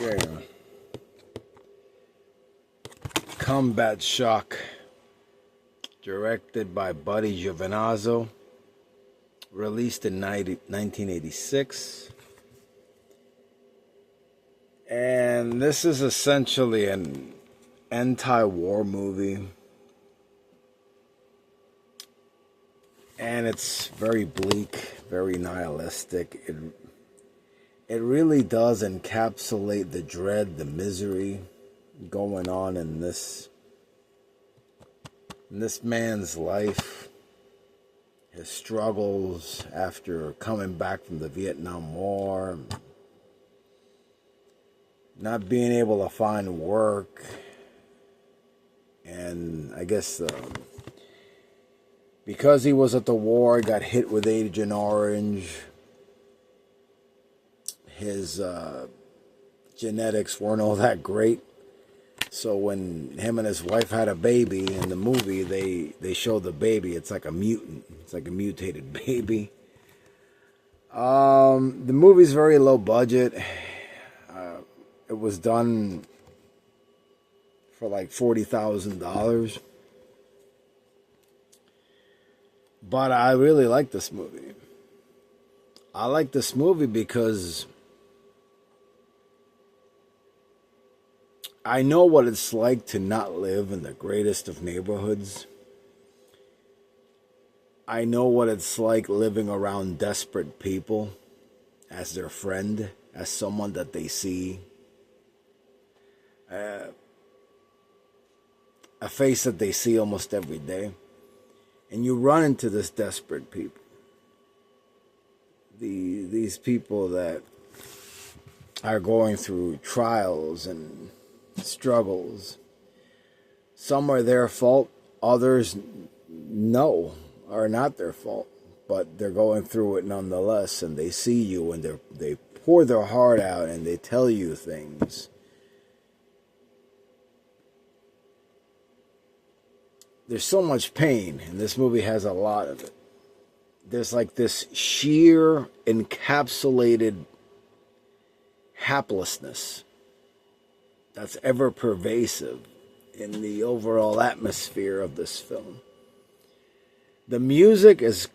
Okay. Combat Shock, directed by Buddy Giovinazzo, released in 1986. And this is essentially an anti-war movie. And it's very bleak, very nihilistic. It really does encapsulate the dread, the misery going on in this man's life, his struggles after coming back from the Vietnam War, not being able to find work, and I guess because he was at the war, he got hit with Agent Orange. His genetics weren't all that great. So when him and his wife had a baby in the movie, they show the baby. It's like a mutant. It's like a mutated baby. The movie's very low budget. It was done for like $40,000. But I really like this movie. I like this movie because I know what it's like to not live in the greatest of neighborhoods. I know what it's like living around desperate people as their friend, as someone that they see. A face that they see almost every day. And you run into this desperate people. These people that are going through trials and struggles. Some are their fault, others no, are not their fault, but they're going through it nonetheless, and they see you and they pour their heart out and they tell you things. There's so much pain, and this movie has a lot of it. There's like this sheer encapsulated haplessness that's ever pervasive in the overall atmosphere of this film. The music it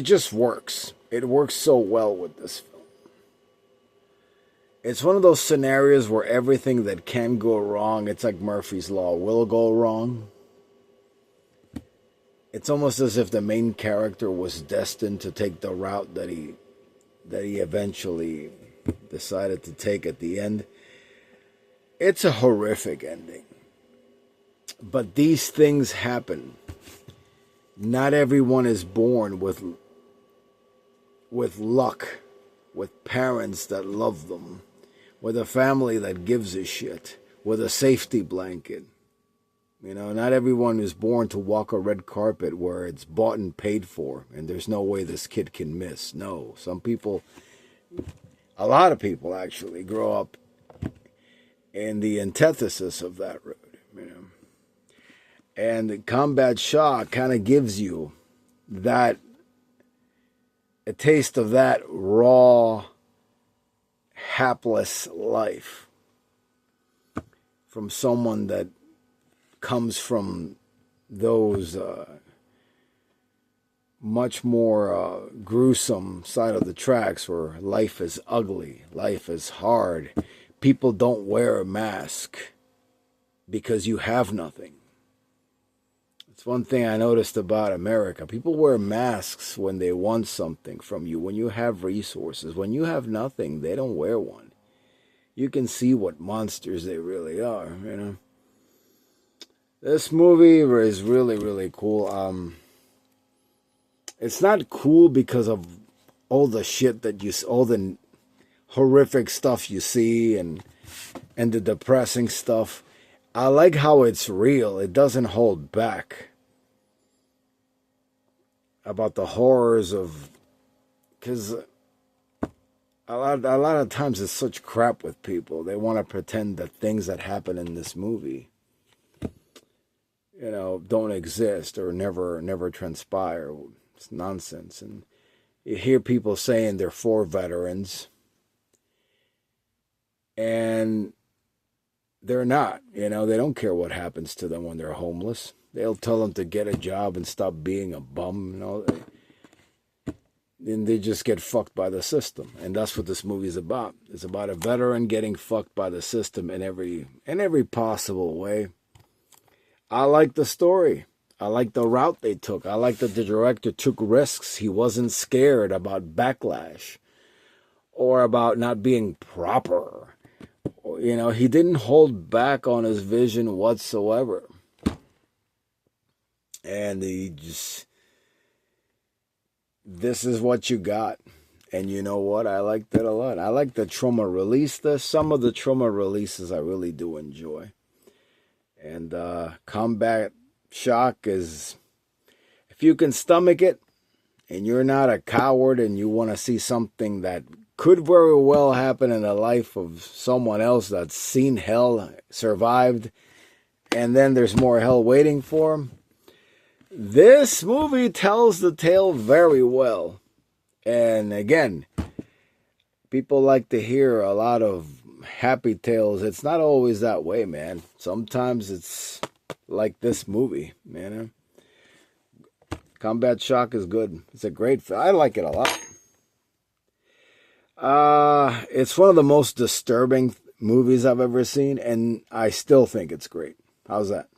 just works. It works so well with this film. It's one of those scenarios where everything that can go wrong, it's like Murphy's Law, will go wrong. It's almost as if the main character was destined to take the route that he eventually decided to take at the end. It's a horrific ending. But these things happen. Not everyone is born with luck, with parents that love them, with a family that gives a shit, with a safety blanket. You know, not everyone is born to walk a red carpet where it's bought and paid for, and there's no way this kid can miss. No, some people, a lot of people actually grow up in the antithesis of that road, you know. And Combat Shock kind of gives you that, a taste of that raw, hapless life from someone that comes from those much more gruesome side of the tracks where life is ugly, life is hard. People don't wear a mask because you have nothing. It's one thing I noticed about America. People wear masks when they want something from you, when you have resources. When you have nothing, they don't wear one. You can see what monsters they really are, you know. This movie is really, really cool. It's not cool because of all the shit that all the horrific stuff you see and the depressing stuff. I like how it's real. It doesn't hold back about the horrors of, because a lot of times it's such crap with people. They want to pretend that things that happen in this movie, you know, don't exist or never transpire. It's nonsense. And you hear people saying they're for veterans, And they're not, they don't care what happens to them when they're homeless. They'll tell them to get a job and stop being a bum, and they just get fucked by the system. And that's what this movie is about. It's about a veteran getting fucked by the system in every possible way. I like the story. I like the route they took. I like that the director took risks. He wasn't scared about backlash or about not being proper. He didn't hold back on his vision whatsoever. And this is what you got. And you know what? I like that a lot. I like the Troma release. Some of the Troma releases I really do enjoy. And Combat Shock is, if you can stomach it and you're not a coward and you want to see something that could very well happen in the life of someone else that's seen hell, survived, and then there's more hell waiting for him, this movie tells the tale very well. And again, people like to hear a lot of happy tales. It's not always that way, man. Sometimes it's like this movie, man. Combat Shock is good. It's a great film. I like it a lot. It's one of the most disturbing movies I've ever seen, and I still think it's great. How's that?